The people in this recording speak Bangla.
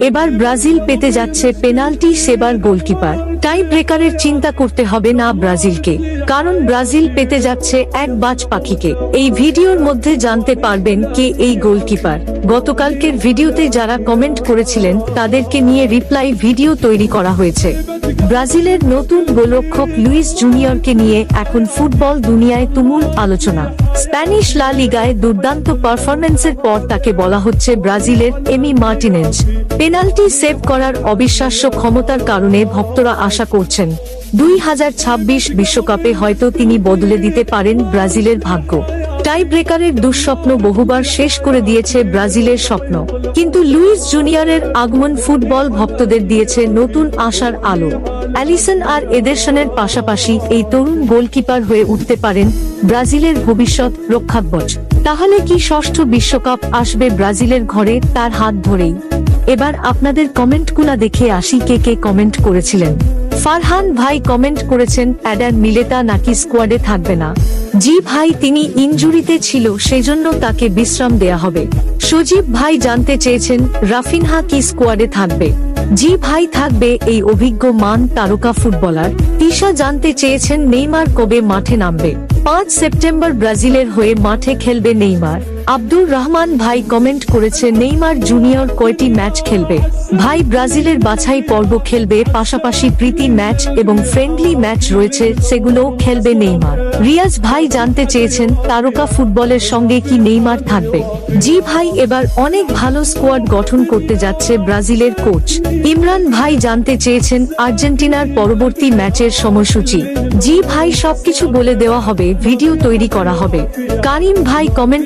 এবার ব্রাজিল পেতে যাচ্ছে পেনাল্টি সেবার গোলকিপার। টাই ব্রেকারের চিন্তা করতে হবে না ব্রাজিলকে, কারণ ব্রাজিল পেতে যাচ্ছে এক বাজ পাখিকে। এই ভিডিওর মধ্যে জানতে পারবেন কে এই গোলকিপার। গতকালকের ভিডিওতে যারা কমেন্ট করেছিলেন তাদেরকে নিয়ে রিপ্লাই ভিডিও তৈরি করা হয়েছে। ব্রাজিলের নতুন গোলরক্ষক লুইস জুনিয়রকে নিয়ে এখন ফুটবল দুনিয়ায় তুমুল আলোচনা। স্প্যানিশ লা লিগায় দুর্দান্ত পারফরম্যান্সের পর তাকে বলা হচ্ছে ব্রাজিলের এমি মার্টিনেজ। পেনাল্টি সেভ করার অবিশ্বাস্য ক্ষমতার কারণে ভক্তরা আশা করছেন 2026 বিশ্বকাপে হয়তো তিনি বদলে দিতে পারেন ব্রাজিলের ভাগ্য। টাই ব্রেকারের দুঃস্বপ্ন বহুবার শেষ করে দিয়েছে ব্রাজিলের স্বপ্ন, কিন্তু লুইস জুনিয়রের আগমন ফুটবল ভক্তদের দিয়েছে নতুন আশার আলো। অ্যালিসন আর এডারসনের পাশাপাশি এই তরুণ গোলকিপার হয়ে উঠতে পারেন ব্রাজিলের ভবিষ্যৎ রক্ষাকবচ। তাহলে কি ষষ্ঠ বিশ্বকাপ আসবে ব্রাজিলের ঘরে তার হাত ধরেই? এবার আপনাদের কমেন্টগুলা দেখে আসি কে কে কমেন্ট করেছিলেন। ফারহান ভাই কমেন্ট করেছেন অ্যাডার মিলেতা নাকি স্কোয়াডে থাকবে না। জি ভাই, তিনি ইনজুরিতে ছিল, সেজন্য তাকে বিশ্রাম দেয়া হবে। সজীব ভাই জানতে চেয়েছেন রাফিনহা কি স্কোয়াডে থাকবে। জি ভাই, থাকবে এই অভিজ্ঞ মান তারকা ফুটবলার। তিশা জানতে চেয়েছেন নেইমার কবে মাঠে নামবে। 5 সেপ্টেম্বর ব্রাজিলের হয়ে মাঠে খেলবে নেইমার। আব্দুর রহমান ভাই কমেন্ট করেছে নেইমার জুনিয়র কয়টি ম্যাচ খেলবে। ভাই, ব্রাজিলের বাছাই পর্ব খেলবে, পাশাপাশি প্রীতি ম্যাচ এবং ফ্রেন্ডলি ম্যাচ রয়েছে, সেগুলোও খেলবে নেইমার। রিয়াজ ভাই জানতে চেয়েছেন তারকা ফুটবলের সঙ্গে কি নেইমার থাকবে। জি ভাই, এবার অনেক ভালো স্কোয়াড গঠন করতে যাচ্ছে ব্রাজিলের কোচ। ইমরান ভাই জানতে চেয়েছেন আর্জেন্টিনার পরবর্তী ম্যাচের সময়সূচি। জি ভাই, সবকিছু বলে দেওয়া হবে, ভিডিও তৈরি করা হবে। কারিম ভাই কমেন্ট